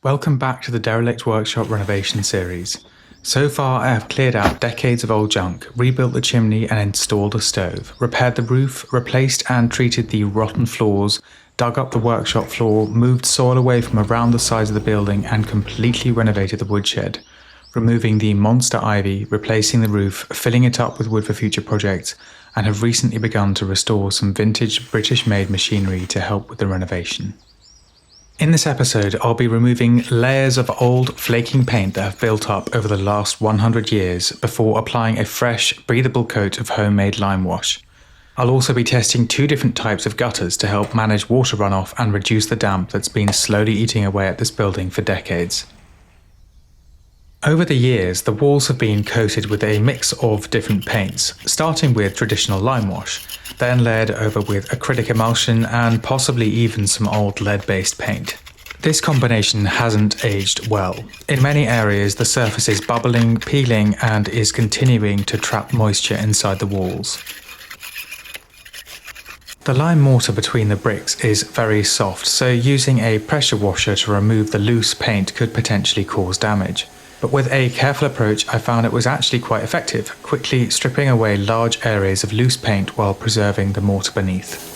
Welcome back to the Derelict Workshop renovation series. So far I have cleared out decades of old junk, rebuilt the chimney and installed a stove, repaired the roof, replaced and treated the rotten floors, dug up the workshop floor, moved soil away from around the sides of the building and completely renovated the woodshed, removing the monster ivy, replacing the roof, filling it up with wood for future projects, and have recently begun to restore some vintage British-made machinery to help with the renovation. In this episode, I'll be removing layers of old flaking paint that have built up over the last 100 years before applying a fresh, breathable coat of homemade Limewash. I'll also be testing two different types of gutters to help manage water runoff and reduce the damp that's been slowly eating away at this building for decades. Over the years, the walls have been coated with a mix of different paints, starting with traditional Limewash, then layered over with acrylic emulsion and possibly even some old lead-based paint. This combination hasn't aged well. In many areas, the surface is bubbling, peeling, and is continuing to trap moisture inside the walls. The lime mortar between the bricks is very soft, so using a pressure washer to remove the loose paint could potentially cause damage. But with a careful approach, I found it was actually quite effective, quickly stripping away large areas of loose paint while preserving the mortar beneath.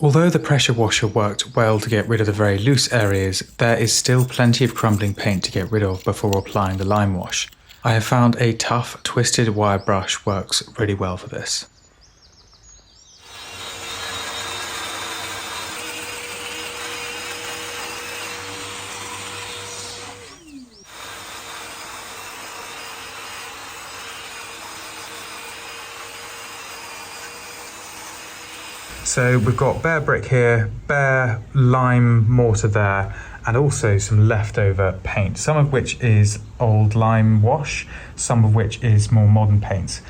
Although the pressure washer worked well to get rid of the very loose areas, there is still plenty of crumbling paint to get rid of before applying the Limewash. I have found a tough, twisted wire brush works really well for this. So we've got bare brick here, bare lime mortar there, and also some leftover paint, some of which is old Limewash, some of which is more modern paints.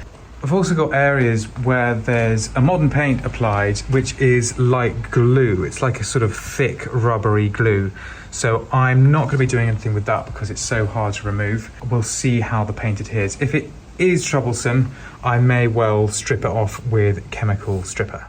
We've also got areas where there's a modern paint applied, which is like glue. It's like a sort of thick, rubbery glue. So I'm not going to be doing anything with that because it's so hard to remove. We'll see how the paint adheres. If it is troublesome, I may well strip it off with chemical stripper.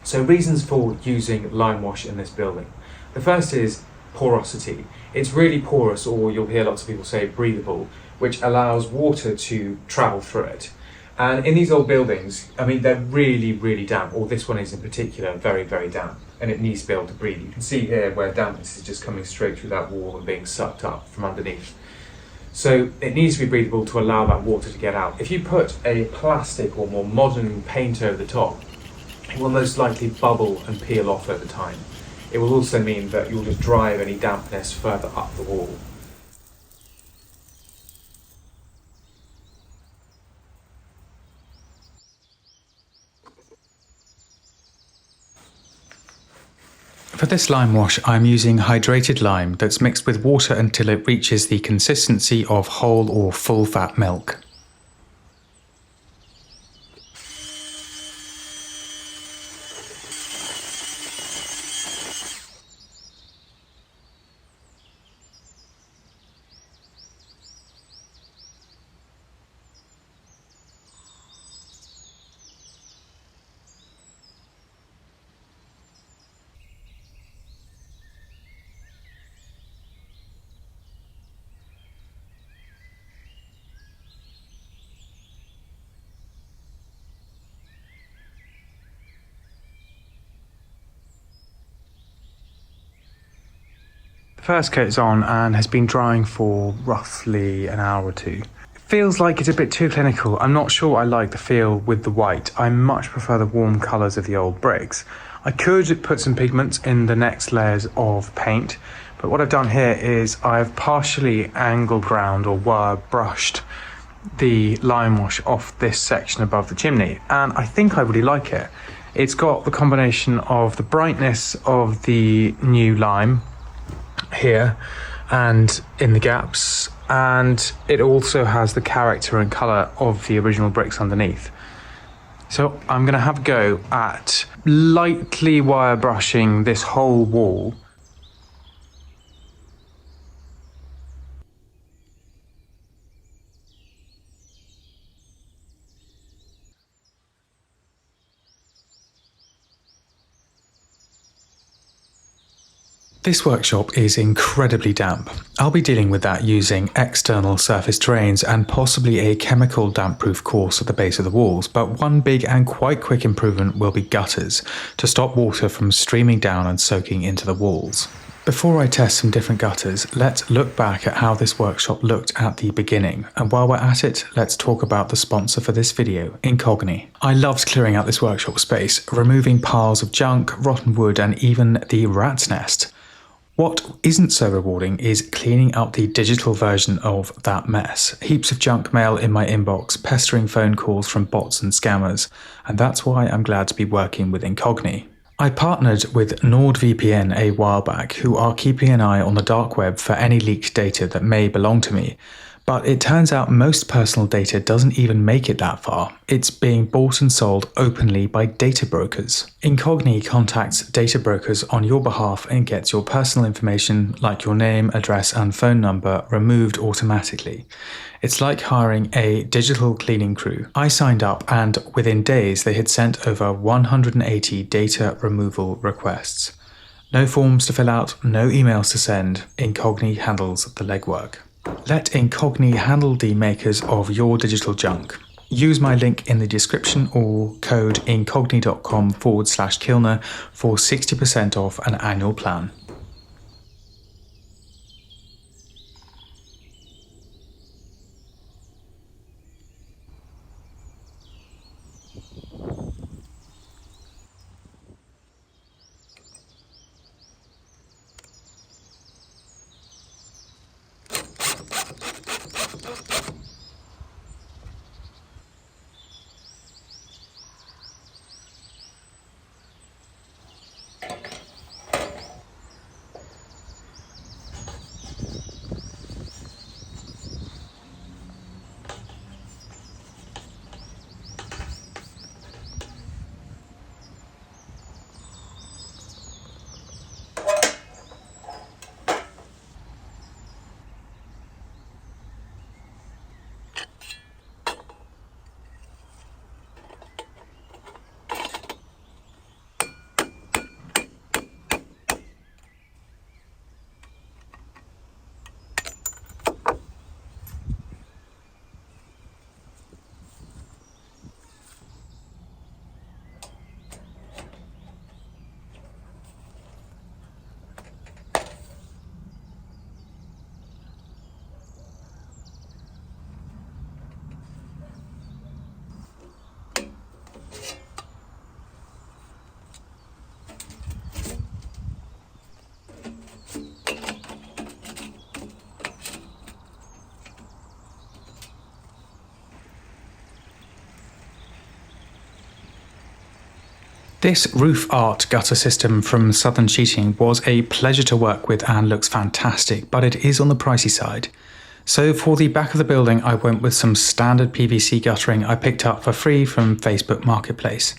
So reasons for using Limewash in this building. The first is porosity. It's really porous, or you'll hear lots of people say breathable, which allows water to travel through it. And in these old buildings, I mean, they're really, really damp, or this one is in particular very, very damp, and it needs to be able to breathe. You can see here where dampness is just coming straight through that wall and being sucked up from underneath. So it needs to be breathable to allow that water to get out. If you put a plastic or more modern paint over the top, it will most likely bubble and peel off over time. It will also mean that you'll just drive any dampness further up the wall. For this Limewash, I'm using hydrated lime that's mixed with water until it reaches the consistency of whole or full fat milk. First coat's on and has been drying for roughly an hour or two. It feels like it's a bit too clinical. I'm not sure I like the feel with the white. I much prefer the warm colours of the old bricks. I could put some pigments in the next layers of paint, but what I've done here is I've partially angle ground or wire brushed the Limewash off this section above the chimney, and I think I really like it. It's got the combination of the brightness of the new lime here and in the gaps, and it also has the character and colour of the original bricks underneath. So I'm going to have a go at lightly wire brushing this whole wall. This workshop is incredibly damp. I'll be dealing with that using external surface drains and possibly a chemical damp-proof course at the base of the walls, but one big and quite quick improvement will be gutters, to stop water from streaming down and soaking into the walls. Before I test some different gutters, let's look back at how this workshop looked at the beginning, and while we're at it, let's talk about the sponsor for this video, Incogni. I loved clearing out this workshop space, removing piles of junk, rotten wood and even the rat's nest. What isn't so rewarding is cleaning up the digital version of that mess. Heaps of junk mail in my inbox, pestering phone calls from bots and scammers, and that's why I'm glad to be working with Incogni. I partnered with NordVPN a while back, who are keeping an eye on the dark web for any leaked data that may belong to me. But it turns out most personal data doesn't even make it that far. It's being bought and sold openly by data brokers. Incogni contacts data brokers on your behalf and gets your personal information like your name, address and phone number removed automatically. It's like hiring a digital cleaning crew. I signed up and within days they had sent over 180 data removal requests. No forms to fill out, no emails to send. Incogni handles the legwork. Let Incogni handle the makers of your digital junk. Use my link in the description or code incogni.com/Kilner for 60% off an annual plan. This roof art gutter system from Southern Sheeting was a pleasure to work with and looks fantastic, but it is on the pricey side. So for the back of the building, I went with some standard PVC guttering I picked up for free from Facebook Marketplace.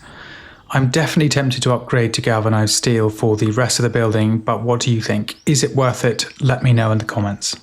I'm definitely tempted to upgrade to galvanized steel for the rest of the building, but what do you think? Is it worth it? Let me know in the comments.